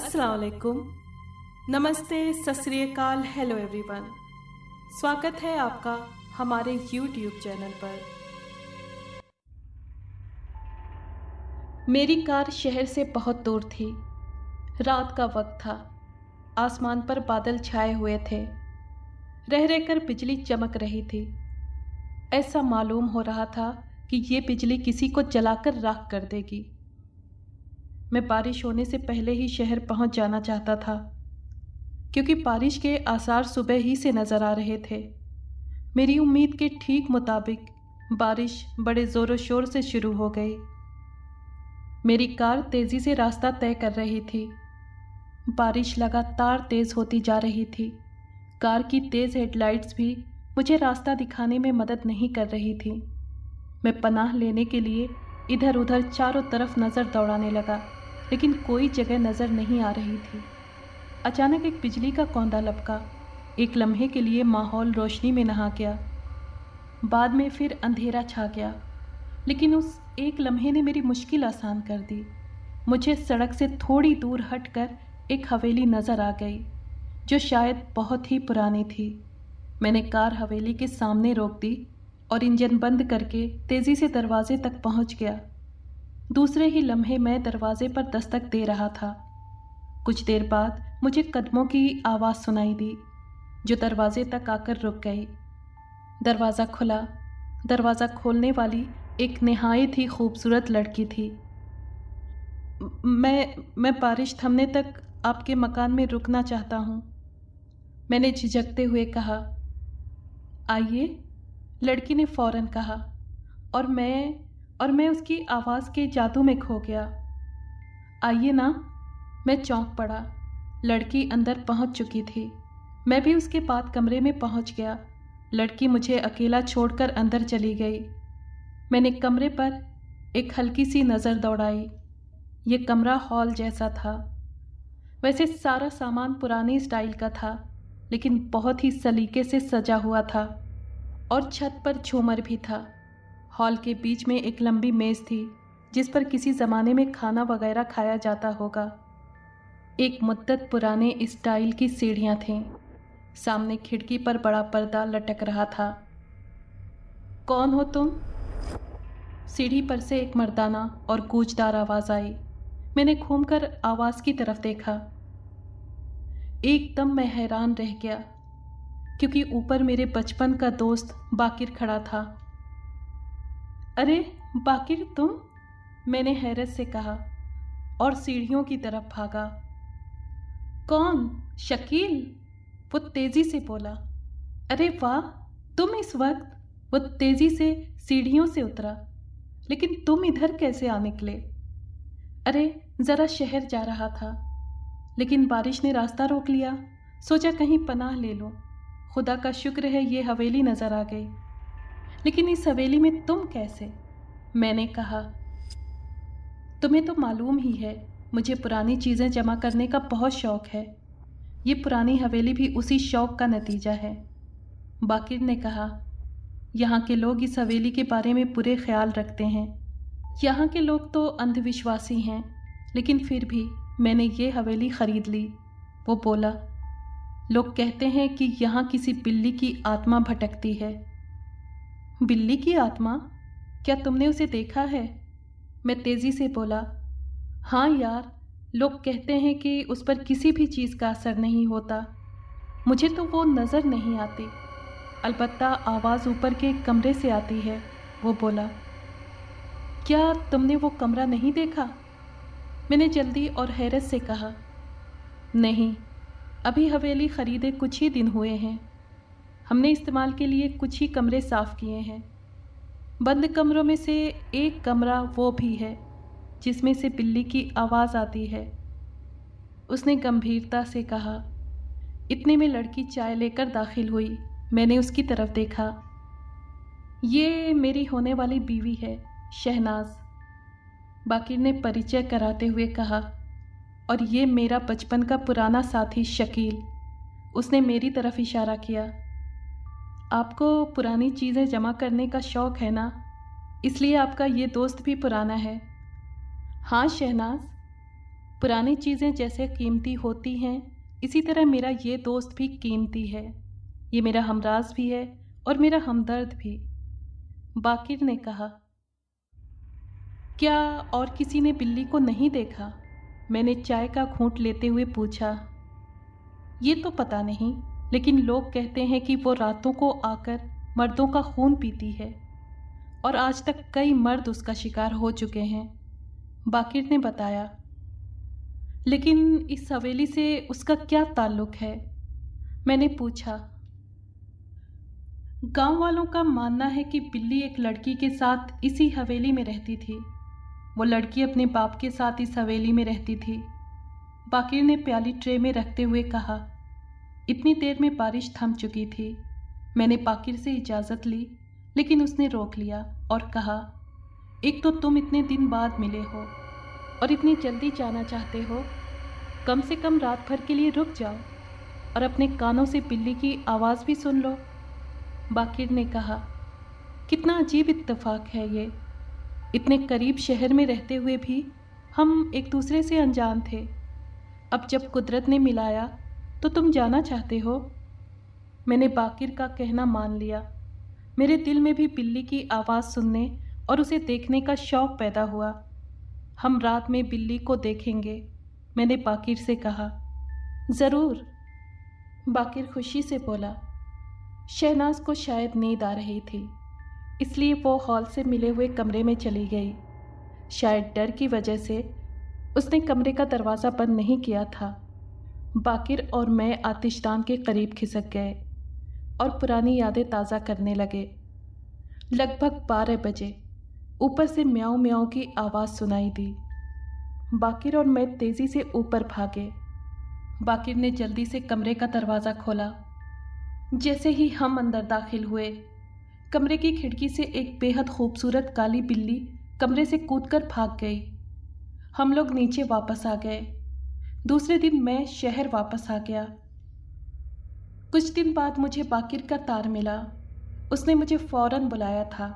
अस्सलाम वालेकुम, नमस्ते, सत श्री अकाल, हेलो एवरीवन। स्वागत है आपका हमारे YouTube चैनल पर। मेरी कार शहर से बहुत दूर थी। रात का वक्त था। आसमान पर बादल छाए हुए थे। रह रहकर बिजली चमक रही थी। ऐसा मालूम हो रहा था कि ये बिजली किसी को जलाकर राख कर देगी। मैं बारिश होने से पहले ही शहर पहुंच जाना चाहता था, क्योंकि बारिश के आसार सुबह ही से नजर आ रहे थे। मेरी उम्मीद के ठीक मुताबिक बारिश बड़े जोरों शोर से शुरू हो गई। मेरी कार तेजी से रास्ता तय कर रही थी। बारिश लगातार तेज होती जा रही थी। कार की तेज हेडलाइट्स भी मुझे रास्ता दिखाने में मदद नहीं कर रही थी। मैं पनाह लेने के लिए इधर उधर चारों तरफ नज़र दौड़ाने लगा, लेकिन कोई जगह नज़र नहीं आ रही थी। अचानक एक बिजली का कौंधा लपका। एक लम्हे के लिए माहौल रोशनी में नहा गया। बाद में फिर अंधेरा छा गया, लेकिन उस एक लम्हे ने मेरी मुश्किल आसान कर दी। मुझे सड़क से थोड़ी दूर हटकर एक हवेली नज़र आ गई, जो शायद बहुत ही पुरानी थी। मैंने कार हवेली के सामने रोक दी और इंजन बंद करके तेज़ी से दरवाजे तक पहुंच गया। दूसरे ही लम्हे मैं दरवाजे पर दस्तक दे रहा था। कुछ देर बाद मुझे कदमों की आवाज़ सुनाई दी, जो दरवाजे तक आकर रुक गई। दरवाज़ा खुला। दरवाज़ा खोलने वाली एक निहायत ही खूबसूरत लड़की थी। मैं बारिश थमने तक आपके मकान में रुकना चाहता हूँ, मैंने झिझकते हुए कहा। आइए, लड़की ने फौरन कहा, और मैं उसकी आवाज़ के जादू में खो गया। आइए ना। मैं चौंक पड़ा। लड़की अंदर पहुंच चुकी थी। मैं भी उसके बाद कमरे में पहुंच गया। लड़की मुझे अकेला छोड़कर अंदर चली गई। मैंने कमरे पर एक हल्की सी नज़र दौड़ाई। ये कमरा हॉल जैसा था। वैसे सारा सामान पुराने स्टाइल का था, लेकिन बहुत ही सलीके से सजा हुआ था, और छत पर झूमर भी था। हॉल के बीच में एक लंबी मेज़ थी, जिस पर किसी ज़माने में खाना वगैरह खाया जाता होगा। एक मुद्दत पुराने स्टाइल की सीढ़ियाँ थीं। सामने खिड़की पर बड़ा पर्दा लटक रहा था। कौन हो तुम? सीढ़ी पर से एक मर्दाना और गूंजदार आवाज़ आई। मैंने घूमकर आवाज़ की तरफ देखा। एकदम मैं हैरान रह गया, क्योंकि ऊपर मेरे बचपन का दोस्त बाकिर खड़ा था। अरे बाकिर, तुम? मैंने हैरत से कहा और सीढ़ियों की तरफ भागा। कौन? शकील? वो तेजी से बोला। अरे वाह, तुम इस वक्त? वो तेजी से सीढ़ियों से उतरा। लेकिन तुम इधर कैसे आ निकले? अरे ज़रा शहर जा रहा था, लेकिन बारिश ने रास्ता रोक लिया। सोचा कहीं पनाह ले लो। खुदा का शुक्र है ये हवेली नज़र आ गई। लेकिन इस हवेली में तुम कैसे? मैंने कहा। तुम्हें तो मालूम ही है, मुझे पुरानी चीज़ें जमा करने का बहुत शौक़ है। ये पुरानी हवेली भी उसी शौक़ का नतीजा है। बाकिर ने कहा। यहाँ के लोग इस हवेली के बारे में बुरे ख्याल रखते हैं। यहाँ के लोग तो अंधविश्वासी हैं, लेकिन फिर भी मैंने ये हवेली ख़रीद ली। वो बोला। लोग कहते हैं कि यहाँ किसी बिल्ली की आत्मा भटकती है। बिल्ली की आत्मा? क्या तुमने उसे देखा है? मैं तेज़ी से बोला। हाँ यार, लोग कहते हैं कि उस पर किसी भी चीज़ का असर नहीं होता। मुझे तो वो नज़र नहीं आती, अलबत्ता आवाज़ ऊपर के कमरे से आती है। वो बोला। क्या तुमने वो कमरा नहीं देखा? मैंने जल्दी और हैरत से कहा। नहीं, अभी हवेली ख़रीदे कुछ ही दिन हुए हैं। हमने इस्तेमाल के लिए कुछ ही कमरे साफ़ किए हैं। बंद कमरों में से एक कमरा वो भी है जिसमें से बिल्ली की आवाज़ आती है, उसने गंभीरता से कहा। इतने में लड़की चाय लेकर दाखिल हुई। मैंने उसकी तरफ देखा। ये मेरी होने वाली बीवी है, शहनाज, बाकिर ने परिचय कराते हुए कहा। और ये मेरा बचपन का पुराना साथी शकील। उसने मेरी तरफ इशारा किया। आपको पुरानी चीज़ें जमा करने का शौक़ है ना, इसलिए आपका ये दोस्त भी पुराना है। हाँ शहनाज, पुरानी चीज़ें जैसे कीमती होती हैं, इसी तरह मेरा ये दोस्त भी कीमती है। ये मेरा हमराज भी है और मेरा हमदर्द भी। बाकिर ने कहा। क्या और किसी ने बिल्ली को नहीं देखा? मैंने चाय का घूंट लेते हुए पूछा। ये तो पता नहीं, लेकिन लोग कहते हैं कि वो रातों को आकर मर्दों का खून पीती है और आज तक कई मर्द उसका शिकार हो चुके हैं, बाकिर ने बताया। लेकिन इस हवेली से उसका क्या ताल्लुक है? मैंने पूछा। गांव वालों का मानना है कि बिल्ली एक लड़की के साथ इसी हवेली में रहती थी। वो लड़की अपने बाप के साथ इस हवेली में रहती थी, बाकिर ने प्याली ट्रे में रखते हुए कहा। इतनी देर में बारिश थम चुकी थी। मैंने बाकिर से इजाज़त ली, लेकिन उसने रोक लिया और कहा, एक तो तुम इतने दिन बाद मिले हो और इतनी जल्दी जाना चाहते हो, कम से कम रात भर के लिए रुक जाओ और अपने कानों से बिल्ली की आवाज़ भी सुन लो। बाकिर ने कहा, कितना अजीब इत्तेफाक है ये। इतने करीब शहर में रहते हुए भी हम एक दूसरे से अनजान थे। अब जब कुदरत ने मिलाया तो तुम जाना चाहते हो। मैंने बाकिर का कहना मान लिया। मेरे दिल में भी बिल्ली की आवाज़ सुनने और उसे देखने का शौक़ पैदा हुआ। हम रात में बिल्ली को देखेंगे, मैंने बाकिर से कहा। ज़रूर, बाकिर खुशी से बोला। शहनाज को शायद नींद आ रही थी, इसलिए वो हॉल से मिले हुए कमरे में चली गई। शायद डर की वजह से उसने कमरे का दरवाज़ा बंद नहीं किया था। बाकिर और मैं आतिशदान के करीब खिसक गए और पुरानी यादें ताज़ा करने लगे। लगभग 12 बजे ऊपर से म्याऊं म्याऊं की आवाज़ सुनाई दी। बाकिर और मैं तेज़ी से ऊपर भागे। बाकिर ने जल्दी से कमरे का दरवाज़ा खोला। जैसे ही हम अंदर दाखिल हुए, कमरे की खिड़की से एक बेहद खूबसूरत काली बिल्ली कमरे से कूदकर भाग गई। हम लोग नीचे वापस आ गए। दूसरे दिन मैं शहर वापस आ गया। कुछ दिन बाद मुझे बाकिर का तार मिला। उसने मुझे फ़ौरन बुलाया था,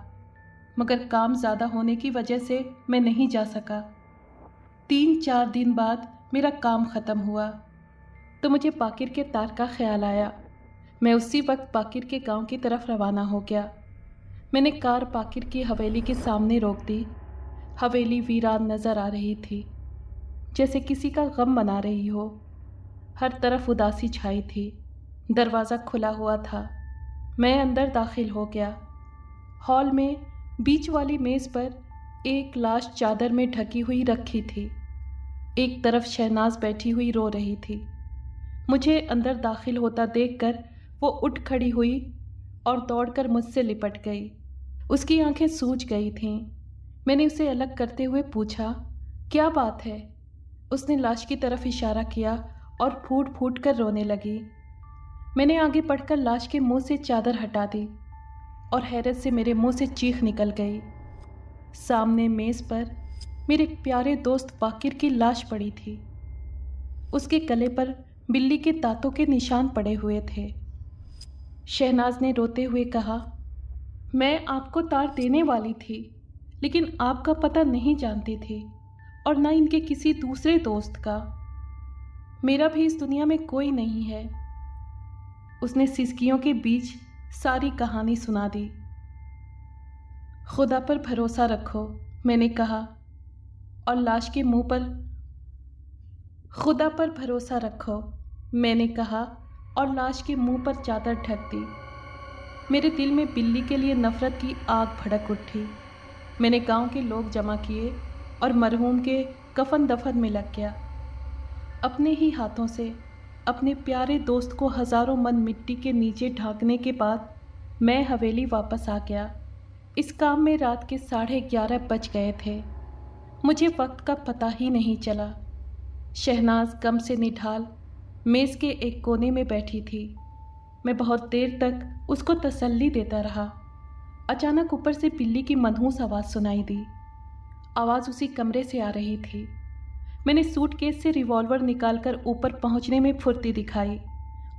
मगर काम ज़्यादा होने की वजह से मैं नहीं जा सका। 3-4 दिन बाद मेरा काम ख़त्म हुआ तो मुझे बाकिर के तार का ख्याल आया। मैं उसी वक्त बाकिर के गांव की तरफ रवाना हो गया। मैंने कार बाकिर की हवेली के सामने रोक दी। हवेली वीरान नज़र आ रही थी, जैसे किसी का गम मना रही हो। हर तरफ उदासी छाई थी। दरवाज़ा खुला हुआ था। मैं अंदर दाखिल हो गया। हॉल में बीच वाली मेज़ पर एक लाश चादर में ढकी हुई रखी थी। एक तरफ शहनाज बैठी हुई रो रही थी। मुझे अंदर दाखिल होता देखकर वो उठ खड़ी हुई और दौड़कर मुझसे लिपट गई। उसकी आंखें सूज गई थीं। मैंने उसे अलग करते हुए पूछा, क्या बात है? उसने लाश की तरफ इशारा किया और फूट फूट कर रोने लगी। मैंने आगे बढ़कर लाश के मुंह से चादर हटा दी और हैरत से मेरे मुंह से चीख निकल गई। सामने मेज़ पर मेरे प्यारे दोस्त बाकिर की लाश पड़ी थी। उसके गले पर बिल्ली के दांतों के निशान पड़े हुए थे। शहनाज ने रोते हुए कहा, मैं आपको तार देने वाली थी, लेकिन आपका पता नहीं जानती थी और न इनके किसी दूसरे दोस्त का। मेरा भी इस दुनिया में कोई नहीं है। उसने सिसकियों के बीच सारी कहानी सुना दी। खुदा पर भरोसा रखो, मैंने कहा, और लाश के मुंह पर खुदा पर भरोसा रखो, मैंने कहा और लाश के मुंह पर चादर ढक दी। मेरे दिल में बिल्ली के लिए नफ़रत की आग भड़क उठी। मैंने गांव के लोग जमा किए और मरहूम के कफन दफन में लग गया। अपने ही हाथों से अपने प्यारे दोस्त को हज़ारों मन मिट्टी के नीचे ढांकने के बाद मैं हवेली वापस आ गया। इस काम में रात के 11:30 बज गए थे। मुझे वक्त का पता ही नहीं चला। शहनाज गम से निढाल मेज़ के एक कोने में बैठी थी। मैं बहुत देर तक उसको तसल्ली देता रहा। अचानक ऊपर से बिल्ली की मनहूस आवाज़ सुनाई दी। आवाज़ उसी कमरे से आ रही थी। मैंने सूटकेस से रिवॉल्वर निकालकर ऊपर पहुंचने में फुर्ती दिखाई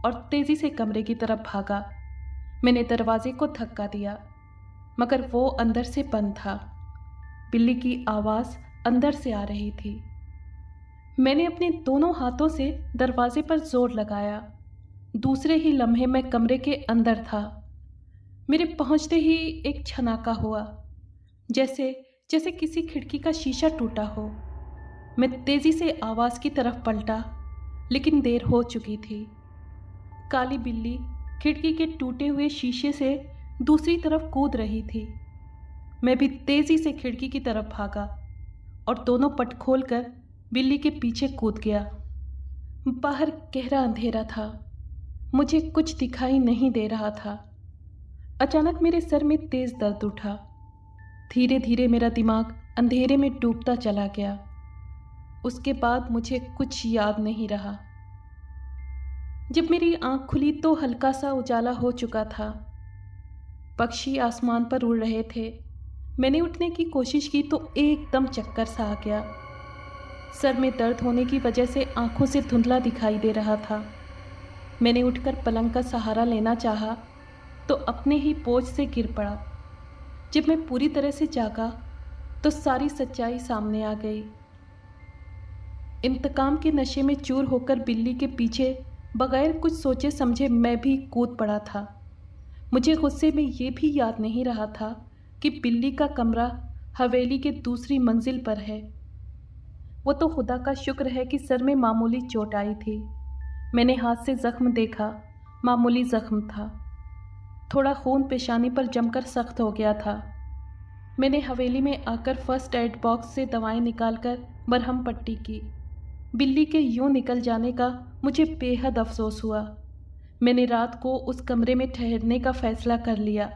और तेज़ी से कमरे की तरफ भागा। मैंने दरवाजे को धक्का दिया, मगर वो अंदर से बंद था। बिल्ली की आवाज़ अंदर से आ रही थी। मैंने अपने दोनों हाथों से दरवाजे पर जोर लगाया। दूसरे ही लम्हे मैं कमरे के अंदर था। मेरे पहुंचते ही एक छनाका हुआ, जैसे जैसे किसी खिड़की का शीशा टूटा हो। मैं तेजी से आवाज की तरफ पलटा, लेकिन देर हो चुकी थी। काली बिल्ली खिड़की के टूटे हुए शीशे से दूसरी तरफ कूद रही थी। मैं भी तेजी से खिड़की की तरफ भागा और दोनों पट खोलकर बिल्ली के पीछे कूद गया। बाहर गहरा अंधेरा था, मुझे कुछ दिखाई नहीं दे रहा था। अचानक मेरे सर में तेज दर्द उठा। धीरे धीरे मेरा दिमाग अंधेरे में डूबता चला गया। उसके बाद मुझे कुछ याद नहीं रहा। जब मेरी आंख खुली तो हल्का सा उजाला हो चुका था। पक्षी आसमान पर उड़ रहे थे। मैंने उठने की कोशिश की तो एकदम चक्कर सा आ गया। सर में दर्द होने की वजह से आंखों से धुंधला दिखाई दे रहा था। मैंने उठकर पलंग का सहारा लेना चाहा तो अपने ही बोझ से गिर पड़ा। जब मैं पूरी तरह से जागा तो सारी सच्चाई सामने आ गई। इंतकाम के नशे में चूर होकर बिल्ली के पीछे बगैर कुछ सोचे समझे मैं भी कूद पड़ा था। मुझे गुस्से में ये भी याद नहीं रहा था कि बिल्ली का कमरा हवेली के दूसरी मंजिल पर है। वो तो खुदा का शुक्र है कि सर में मामूली चोट आई थी। मैंने हाथ से जख्म देखा, मामूली जख्म था। थोड़ा खून पेशानी पर जमकर सख्त हो गया था। मैंने हवेली में आकर फर्स्ट एड बॉक्स से दवाएं निकालकर मरहम पट्टी की। बिल्ली के यूं निकल जाने का मुझे बेहद अफसोस हुआ। मैंने रात को उस कमरे में ठहरने का फैसला कर लिया।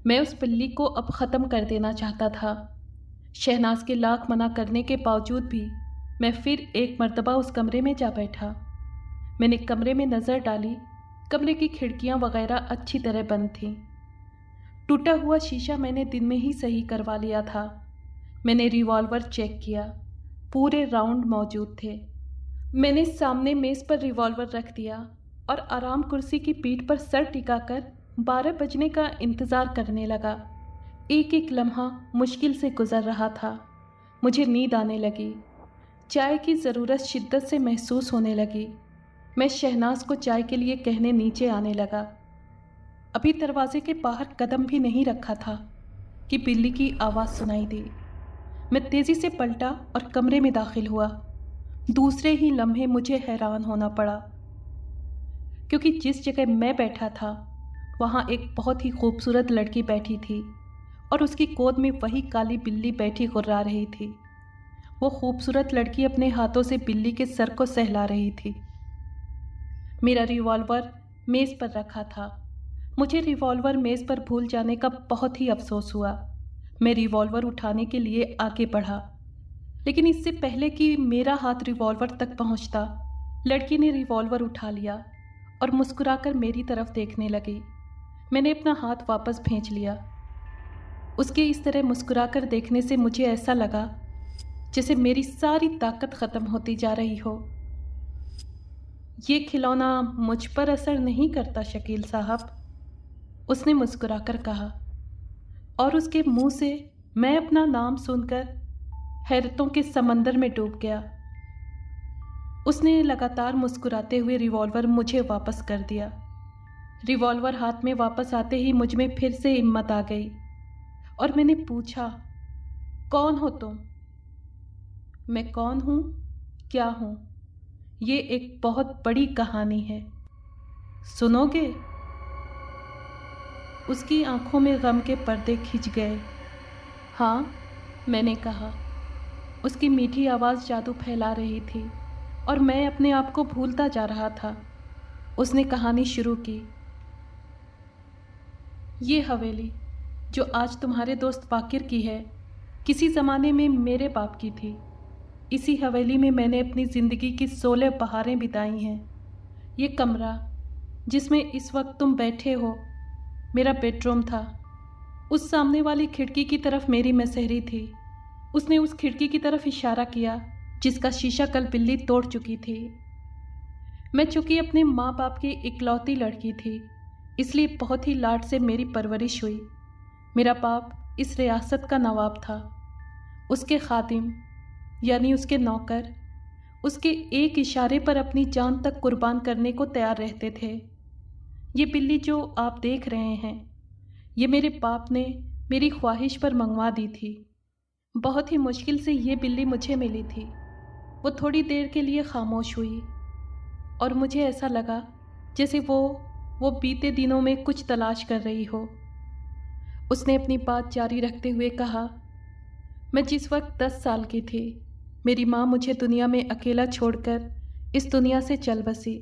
मैं उस बिल्ली को अब ख़त्म कर देना चाहता था। शहनाज के लाख मना करने के बावजूद भी मैं फिर एक मर्तबा उस कमरे में जा बैठा। मैंने कमरे में नज़र डाली। कमरे की खिड़कियां वगैरह अच्छी तरह बंद थीं। टूटा हुआ शीशा मैंने दिन में ही सही करवा लिया था। मैंने रिवॉल्वर चेक किया, पूरे राउंड मौजूद थे। मैंने सामने मेज़ पर रिवॉल्वर रख दिया और आराम कुर्सी की पीठ पर सर टिकाकर 12 बजने का इंतज़ार करने लगा। एक एक लम्हा मुश्किल से गुजर रहा था। मुझे नींद आने लगी। चाय की ज़रूरत शिद्दत से महसूस होने लगी। मैं शहनाज को चाय के लिए कहने नीचे आने लगा। अभी दरवाजे के बाहर कदम भी नहीं रखा था कि बिल्ली की आवाज़ सुनाई दी। मैं तेज़ी से पलटा और कमरे में दाखिल हुआ। दूसरे ही लम्हे मुझे हैरान होना पड़ा, क्योंकि जिस जगह मैं बैठा था वहाँ एक बहुत ही खूबसूरत लड़की बैठी थी और उसकी गोद में वही काली बिल्ली बैठी गुर्रा रही थी। वो खूबसूरत लड़की अपने हाथों से बिल्ली के सर को सहला रही थी। मेरा रिवॉल्वर मेज़ पर रखा था। मुझे रिवॉल्वर मेज़ पर भूल जाने का बहुत ही अफसोस हुआ। मैं रिवॉल्वर उठाने के लिए आगे बढ़ा, लेकिन इससे पहले कि मेरा हाथ रिवॉल्वर तक पहुंचता, लड़की ने रिवॉल्वर उठा लिया और मुस्कुराकर मेरी तरफ देखने लगी। मैंने अपना हाथ वापस खींच लिया। उसके इस तरह मुस्कुराकर देखने से मुझे ऐसा लगा जैसे मेरी सारी ताकत ख़त्म होती जा रही हो। ये खिलौना मुझ पर असर नहीं करता शकील साहब, उसने मुस्कुराकर कहा, और उसके मुंह से मैं अपना नाम सुनकर हैरतों के समंदर में डूब गया। उसने लगातार मुस्कुराते हुए रिवॉल्वर मुझे वापस कर दिया। रिवॉल्वर हाथ में वापस आते ही मुझ में फिर से हिम्मत आ गई और मैंने पूछा, कौन हो तुम? मैं कौन हूँ, क्या हूँ, ये एक बहुत बड़ी कहानी है, सुनोगे? उसकी आंखों में गम के पर्दे खिंच गए। हाँ, मैंने कहा। उसकी मीठी आवाज़ जादू फैला रही थी और मैं अपने आप को भूलता जा रहा था। उसने कहानी शुरू की। ये हवेली जो आज तुम्हारे दोस्त बाकिर की है, किसी ज़माने में मेरे बाप की थी। इसी हवेली में मैंने अपनी ज़िंदगी की 16 बहारें बिताई हैं। ये कमरा जिसमें इस वक्त तुम बैठे हो मेरा बेडरूम था। उस सामने वाली खिड़की की तरफ मेरी मसहरी थी। उसने उस खिड़की की तरफ इशारा किया जिसका शीशा कल बिल्ली तोड़ चुकी थी। मैं चूँकि अपने माँ बाप की इकलौती लड़की थी, इसलिए बहुत ही लाड से मेरी परवरिश हुई। मेरा बाप इस रियासत का नवाब था। उसके खादिम यानी उसके नौकर उसके एक इशारे पर अपनी जान तक कुर्बान करने को तैयार रहते थे। ये बिल्ली जो आप देख रहे हैं, ये मेरे बाप ने मेरी ख्वाहिश पर मंगवा दी थी। बहुत ही मुश्किल से ये बिल्ली मुझे मिली थी। वो थोड़ी देर के लिए खामोश हुई और मुझे ऐसा लगा जैसे वो बीते दिनों में कुछ तलाश कर रही हो। उसने अपनी बात जारी रखते हुए कहा, मैं जिस वक्त 10 साल की थी, मेरी माँ मुझे दुनिया में अकेला छोड़कर इस दुनिया से चल बसी।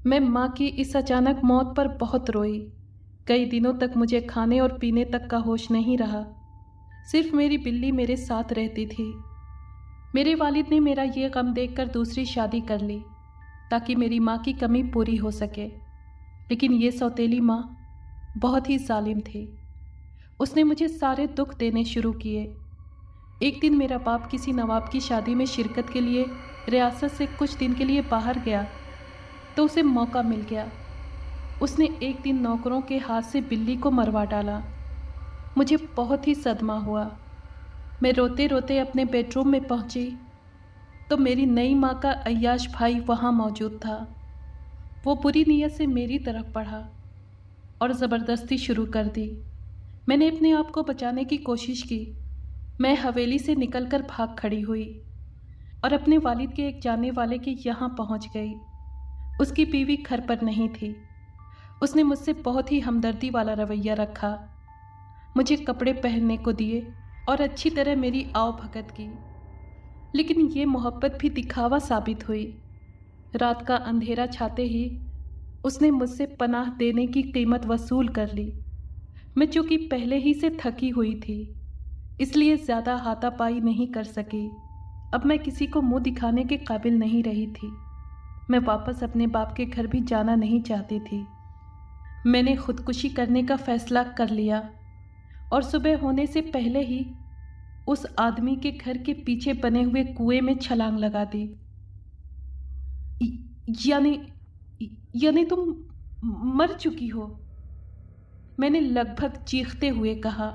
मैं माँ की इस अचानक मौत पर बहुत रोई। कई दिनों तक मुझे खाने और पीने तक का होश नहीं रहा। सिर्फ मेरी बिल्ली मेरे साथ रहती थी। मेरे वालिद ने मेरा ये गम देखकर दूसरी शादी कर ली ताकि मेरी माँ की कमी पूरी हो सके। लेकिन ये सौतेली माँ बहुत ही जालिम थी। उसने मुझे सारे दुख देने शुरू किए। एक दिन मेरा बाप किसी नवाब की शादी में शिरकत के लिए रियासत से कुछ दिन के लिए बाहर गया तो उसे मौका मिल गया। उसने एक दिन नौकरों के हाथ से बिल्ली को मरवा डाला। मुझे बहुत ही सदमा हुआ। मैं रोते रोते अपने बेडरूम में पहुंची तो मेरी नई माँ का अय्याश भाई वहाँ मौजूद था। वो बुरी नीयत से मेरी तरफ बढ़ा और ज़बरदस्ती शुरू कर दी। मैंने अपने आप को बचाने की कोशिश की। मैं हवेली से निकलकर भाग खड़ी हुई और अपने वालिद के एक जानने वाले के यहाँ पहुँच गई। उसकी बीवी घर पर नहीं थी। उसने मुझसे बहुत ही हमदर्दी वाला रवैया रखा, मुझे कपड़े पहनने को दिए और अच्छी तरह मेरी आओ भगत की। लेकिन ये मोहब्बत भी दिखावा साबित हुई। रात का अंधेरा छाते ही उसने मुझसे पनाह देने की कीमत वसूल कर ली। मैं चूँकि पहले ही से थकी हुई थी, इसलिए ज़्यादा हाथापाई नहीं कर सकी। अब मैं किसी को मुंह दिखाने के काबिल नहीं रही थी। मैं वापस अपने बाप के घर भी जाना नहीं चाहती थी। मैंने खुदकुशी करने का फैसला कर लिया और सुबह होने से पहले ही उस आदमी के घर के पीछे बने हुए कुएं में छलांग लगा दी। यानी तुम मर चुकी हो? मैंने लगभग चीखते हुए कहा।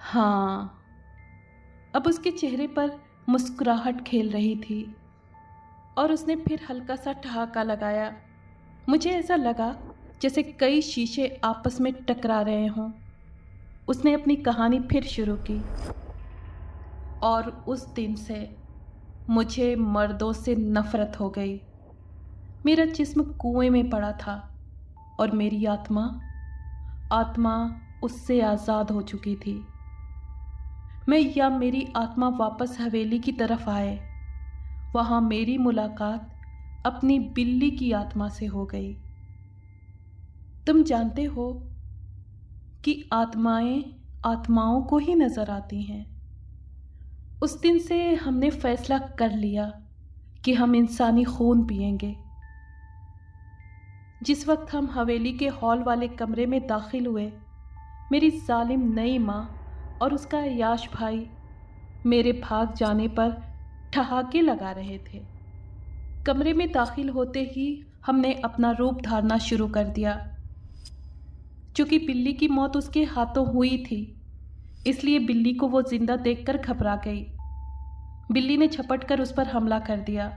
हाँ। अब उसके चेहरे पर मुस्कुराहट खेल रही थी और उसने फिर हल्का सा ठहाका लगाया। मुझे ऐसा लगा जैसे कई शीशे आपस में टकरा रहे हों। उसने अपनी कहानी फिर शुरू की। और उस दिन से मुझे मर्दों से नफरत हो गई। मेरा जिस्म कुएं में पड़ा था और मेरी आत्मा उससे आज़ाद हो चुकी थी। मेरी आत्मा वापस हवेली की तरफ आए, वहाँ मेरी मुलाकात अपनी बिल्ली की आत्मा से हो गई। तुम जानते हो कि आत्माएं आत्माओं को ही नजर आती हैं। उस दिन से हमने फैसला कर लिया कि हम इंसानी खून पिएंगे। जिस वक्त हम हवेली के हॉल वाले कमरे में दाखिल हुए, मेरी जालिम नई माँ और उसका याश भाई मेरे भाग जाने पर ठहाके लगा रहे थे। कमरे में दाखिल होते ही हमने अपना रूप धारना शुरू कर दिया। चूंकि बिल्ली की मौत उसके हाथों हुई थी, इसलिए बिल्ली को वो जिंदा देखकर घबरा गई। बिल्ली ने झपट कर उस पर हमला कर दिया।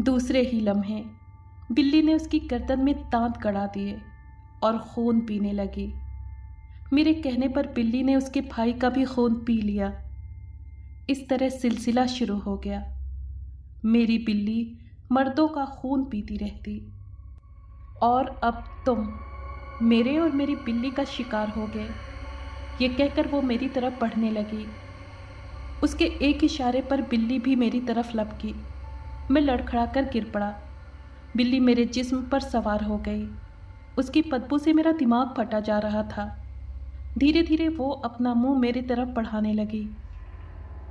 दूसरे ही लम्हे बिल्ली ने उसकी गर्दन में दांत गड़ा दिए और खून पीने लगी। मेरे कहने पर बिल्ली ने उसके भाई का भी खून पी लिया। इस तरह सिलसिला शुरू हो गया। मेरी बिल्ली मर्दों का खून पीती रहती और अब तुम मेरे और मेरी बिल्ली का शिकार हो गए। ये कहकर वो मेरी तरफ बढ़ने लगी। उसके एक इशारे पर बिल्ली भी मेरी तरफ लपकी। मैं लड़खड़ाकर गिर पड़ा। बिल्ली मेरे जिस्म पर सवार हो गई। उसकी बदबू से मेरा दिमाग फटा जा रहा था। धीरे धीरे वो अपना मुंह मेरी तरफ बढ़ाने लगी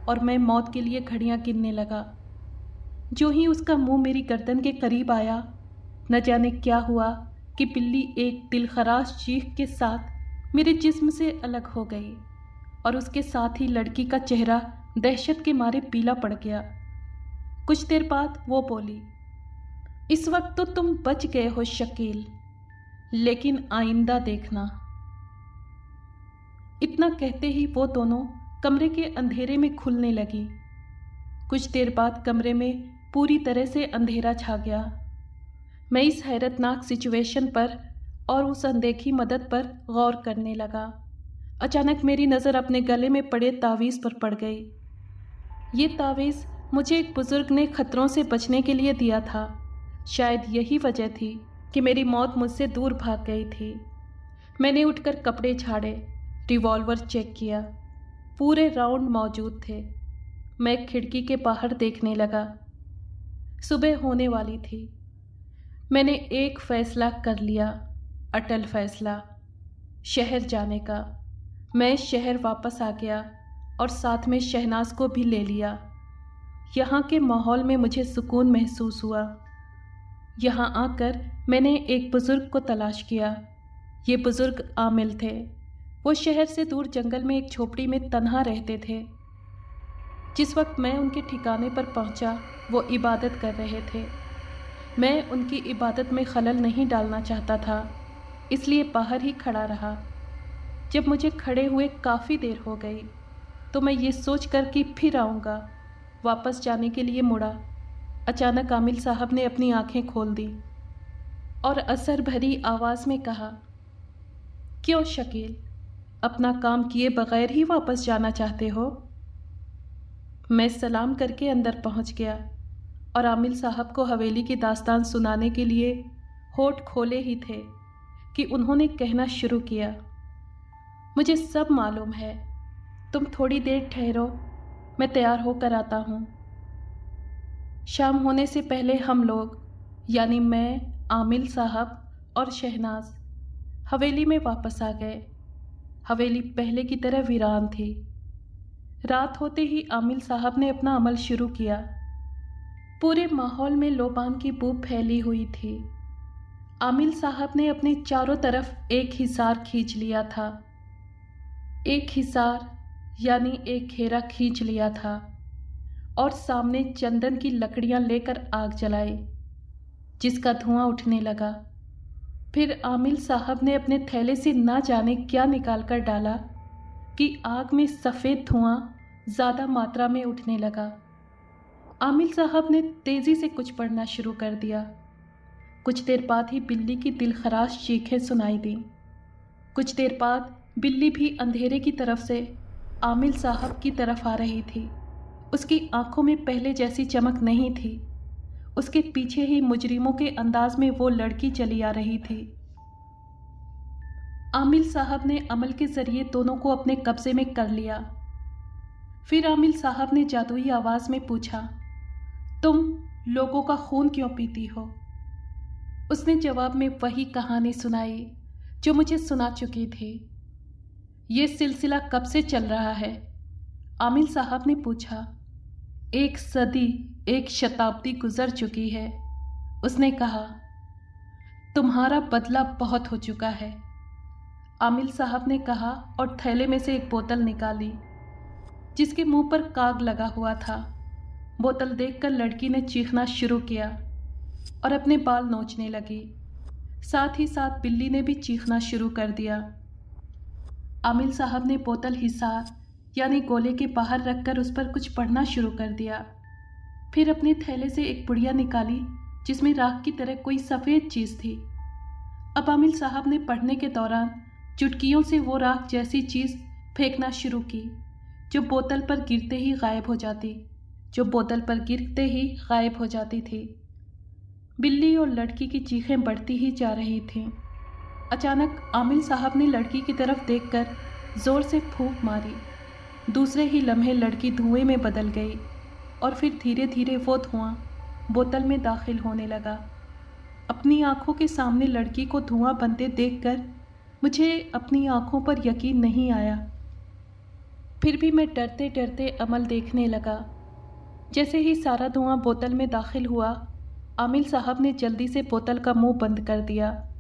और मैं मौत के लिए घड़ियां गिनने लगा। जो ही उसका मुंह मेरी गर्दन के करीब आया, न जाने क्या हुआ कि बिल्ली एक दिलखराश चीख के साथ मेरे जिस्म से अलग हो गई और उसके साथ ही लड़की का चेहरा दहशत के मारे पीला पड़ गया। कुछ देर बाद वो बोली, इस वक्त तो तुम बच गए हो शकील, लेकिन आइंदा देखना। इतना कहते ही वो दोनों कमरे के अंधेरे में खुलने लगी। कुछ देर बाद कमरे में पूरी तरह से अंधेरा छा गया। मैं इस हैरतनाक सिचुएशन पर और उस अनदेखी मदद पर गौर करने लगा। अचानक मेरी नज़र अपने गले में पड़े तावीज़ पर पड़ गई। ये तावीज़ मुझे एक बुज़ुर्ग ने खतरों से बचने के लिए दिया था। शायद यही वजह थी कि मेरी मौत मुझसे दूर भाग गई थी। मैंने उठकर कपड़े झाड़े, रिवॉल्वर चेक किया। पूरे राउंड मौजूद थे। मैं खिड़की के बाहर देखने लगा। सुबह होने वाली थी। मैंने एक फ़ैसला कर लिया, अटल फ़ैसला, शहर जाने का। मैं शहर वापस आ गया और साथ में शहनाज को भी ले लिया। यहाँ के माहौल में मुझे सुकून महसूस हुआ। यहाँ आकर मैंने एक बुज़ुर्ग को तलाश किया। ये बुज़ुर्ग आमिल थे। वो शहर से दूर जंगल में एक झोपड़ी में तन्हा रहते थे। जिस वक्त मैं उनके ठिकाने पर पहुंचा, वो इबादत कर रहे थे। मैं उनकी इबादत में खलल नहीं डालना चाहता था, इसलिए बाहर ही खड़ा रहा। जब मुझे खड़े हुए काफ़ी देर हो गई तो मैं ये सोच कर कि फिर आऊँगा, वापस जाने के लिए मुड़ा। अचानक आमिल साहब ने अपनी आंखें खोल दी और असर भरी आवाज़ में कहा, क्यों शकील, अपना काम किए बगैर ही वापस जाना चाहते हो? मैं सलाम करके अंदर पहुंच गया और आमिल साहब को हवेली की दास्तान सुनाने के लिए होठ खोले ही थे कि उन्होंने कहना शुरू किया, मुझे सब मालूम है, तुम थोड़ी देर ठहरो, मैं तैयार होकर आता हूँ। शाम होने से पहले हम लोग, यानी मैं, आमिल साहब और शहनाज, हवेली में वापस आ गए। हवेली पहले की तरह वीरान थी। रात होते ही आमिल साहब ने अपना अमल शुरू किया। पूरे माहौल में लोबान की बू फैली हुई थी। आमिल साहब ने अपने चारों तरफ एक हिसार खींच लिया था। एक हिसार यानी एक घेरा खींच लिया था और सामने चंदन की लकड़ियां लेकर आग जलाई, जिसका धुआं उठने लगा। फिर आमिल साहब ने अपने थैले से ना जाने क्या निकाल कर डाला कि आग में सफ़ेद धुआं ज़्यादा मात्रा में उठने लगा। आमिल साहब ने तेज़ी से कुछ पढ़ना शुरू कर दिया। कुछ देर बाद ही बिल्ली की दिलखराश चीखें सुनाई दी। कुछ देर बाद बिल्ली भी अंधेरे की तरफ से आमिल साहब की तरफ आ रही थी। उसकी आंखों में पहले जैसी चमक नहीं थी। उसके पीछे ही मुजरिमों के अंदाज में वो लड़की चली आ रही थी। आमिल साहब ने अमल के ज़रिए दोनों को अपने कब्जे में कर लिया। फिर आमिल साहब ने जादुई आवाज़ में पूछा, तुम लोगों का खून क्यों पीती हो? उसने जवाब में वही कहानी सुनाई जो मुझे सुना चुकी थी। ये सिलसिला कब से चल रहा है? आमिल साहब ने पूछा। 1 सदी, 1 शताब्दी गुजर चुकी है। उसने कहा, तुम्हारा बदला बहुत हो चुका है। आमिल साहब ने कहा और थैले में से एक बोतल निकाली जिसके मुंह पर काग लगा हुआ था। बोतल देखकर लड़की ने चीखना शुरू किया और अपने बाल नोचने लगी। साथ ही साथ बिल्ली ने भी चीखना शुरू कर दिया। आमिल साहब ने बोतल हिसार यानी गोले के बाहर रखकर उस पर कुछ पढ़ना शुरू कर दिया। फिर अपने थैले से एक पुड़िया निकाली जिसमें राख की तरह कोई सफ़ेद चीज़ थी। अब आमिल साहब ने पढ़ने के दौरान चुटकियों से वो राख जैसी चीज़ फेंकना शुरू की जो बोतल पर गिरते ही गायब हो जाती थी। बिल्ली और लड़की की चीखें बढ़ती ही जा रही थीं। अचानक आमिल साहब ने लड़की की तरफ देखकर ज़ोर से फूंक मारी। दूसरे ही लम्हे लड़की धुएं में बदल गई और फिर धीरे धीरे वो धुआं बोतल में दाखिल होने लगा। अपनी आंखों के सामने लड़की को धुआं बनते देखकर मुझे अपनी आंखों पर यकीन नहीं आया। फिर भी मैं डरते डरते अमल देखने लगा। जैसे ही सारा धुआं बोतल में दाखिल हुआ, आमिल साहब ने जल्दी से बोतल का मुंह बंद कर दिया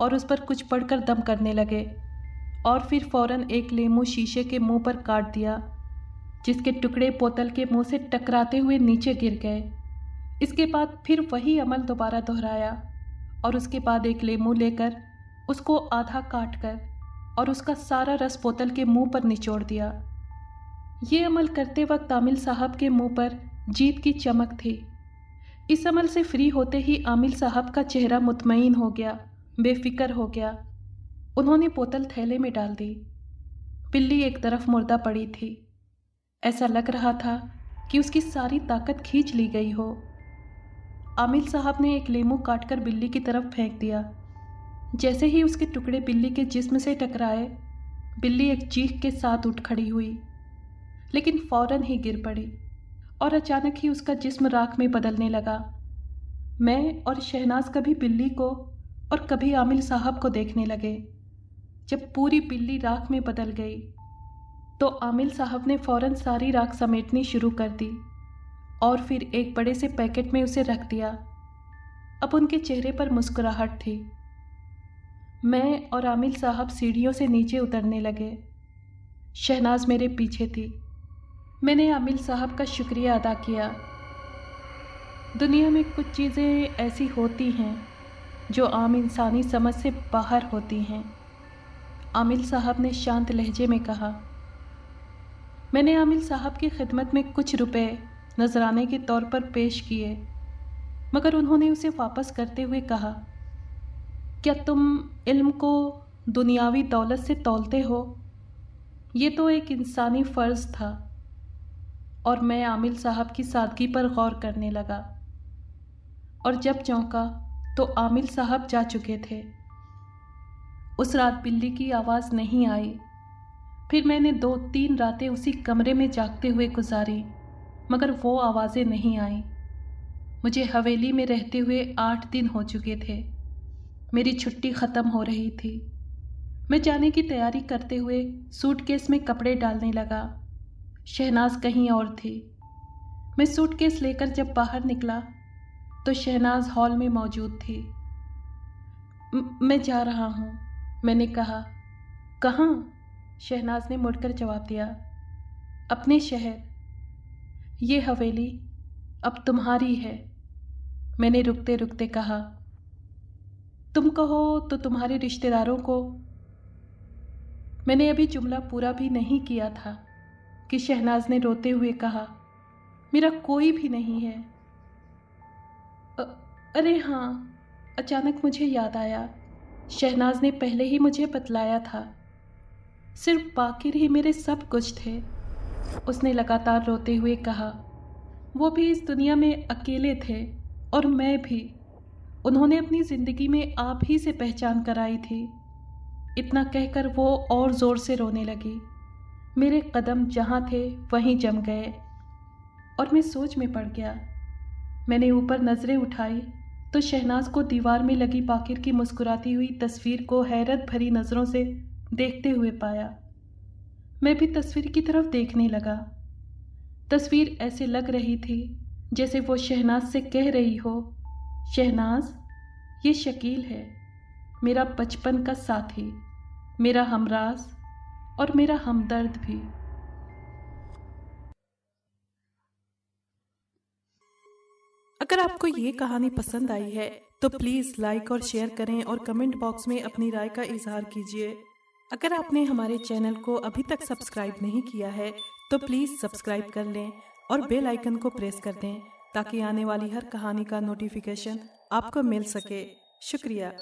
और उस पर कुछ पढ़कर दम करने लगे और फिर फ़ौरन एक लेमू शीशे के मुंह पर काट दिया, जिसके टुकड़े बोतल के मुंह से टकराते हुए नीचे गिर गए। इसके बाद फिर वही अमल दोबारा दोहराया और उसके बाद एक लेमू लेकर उसको आधा काट कर और उसका सारा रस बोतल के मुंह पर निचोड़ दिया। ये अमल करते वक्त आमिल साहब के मुंह पर जीत की चमक थी। इस अमल से फ्री होते ही आमिल साहब का चेहरा मुतमईन हो गया, बेफिक्र हो गया। उन्होंने बोतल थैले में डाल दी। बिल्ली एक तरफ मुर्दा पड़ी थी। ऐसा लग रहा था कि उसकी सारी ताकत खींच ली गई हो। आमिल साहब ने एक लेमू काटकर बिल्ली की तरफ फेंक दिया। जैसे ही उसके टुकड़े बिल्ली के जिस्म से टकराए, बिल्ली एक चीख के साथ उठ खड़ी हुई, लेकिन फौरन ही गिर पड़ी और अचानक ही उसका जिस्म राख में बदलने लगा। मैं और शहनाज कभी बिल्ली को और कभी आमिल साहब को देखने लगे। जब पूरी बिल्ली राख में बदल गई तो आमिल साहब ने फौरन सारी राख समेटनी शुरू कर दी और फिर एक बड़े से पैकेट में उसे रख दिया। अब उनके चेहरे पर मुस्कुराहट थी। मैं और आमिल साहब सीढ़ियों से नीचे उतरने लगे। शहनाज मेरे पीछे थी। मैंने आमिल साहब का शुक्रिया अदा किया। दुनिया में कुछ चीज़ें ऐसी होती हैं जो आम इंसानी समझ से बाहर होती हैं, आमिल साहब ने शांत लहजे में कहा। मैंने आमिल साहब की खिदमत में कुछ रुपए नजराने के तौर पर पेश किए, मगर उन्होंने उसे वापस करते हुए कहा, क्या तुम इल्म को दुनियावी दौलत से तौलते हो? ये तो एक इंसानी फ़र्ज़ था। और मैं आमिल साहब की सादगी पर गौर करने लगा और जब चौंका तो आमिल साहब जा चुके थे। उस रात बिल्ली की आवाज़ नहीं आई। फिर मैंने 2-3 रातें उसी कमरे में जागते हुए गुजारी, मगर वो आवाज़ें नहीं आईं। मुझे हवेली में रहते हुए 8 दिन हो चुके थे। मेरी छुट्टी ख़त्म हो रही थी। मैं जाने की तैयारी करते हुए सूटकेस में कपड़े डालने लगा। शहनाज कहीं और थी। मैं सूटकेस लेकर जब बाहर निकला तो शहनाज हॉल में मौजूद थी। मैं जा रहा हूँ, मैंने कहा। कहाँ? शहनाज ने मुड़कर जवाब दिया, अपने शहर। ये हवेली अब तुम्हारी है, मैंने रुकते रुकते कहा। तुम कहो तो तुम्हारे रिश्तेदारों को। मैंने अभी जुमला पूरा भी नहीं किया था कि शहनाज ने रोते हुए कहा, मेरा कोई भी नहीं है। अरे हाँ, अचानक मुझे याद आया, शहनाज ने पहले ही मुझे बतलाया था। सिर्फ बाकिर ही मेरे सब कुछ थे, उसने लगातार रोते हुए कहा। वो भी इस दुनिया में अकेले थे और मैं भी। उन्होंने अपनी ज़िंदगी में आप ही से पहचान कराई थी। इतना कहकर वो और ज़ोर से रोने लगी। मेरे कदम जहाँ थे वहीं जम गए और मैं सोच में पड़ गया। मैंने ऊपर नज़रें उठाई तो शहनाज को दीवार में लगी बाकिर की मुस्कुराती हुई तस्वीर को हैरत भरी नज़रों से देखते हुए पाया। मैं भी तस्वीर की तरफ देखने लगा। तस्वीर ऐसे लग रही थी जैसे वो शहनाज से कह रही हो, शहनाज, ये शकील है, मेरा बचपन का साथी, मेरा हमराज और मेरा हमदर्द भी। अगर आपको ये कहानी पसंद आई है तो प्लीज़ लाइक और शेयर करें और कमेंट बॉक्स में अपनी राय का इजहार कीजिए। अगर आपने हमारे चैनल को अभी तक सब्सक्राइब नहीं किया है तो प्लीज़ सब्सक्राइब कर लें और बेल आइकन को प्रेस कर दें ताकि आने वाली हर कहानी का नोटिफिकेशन आपको मिल सके। शुक्रिया।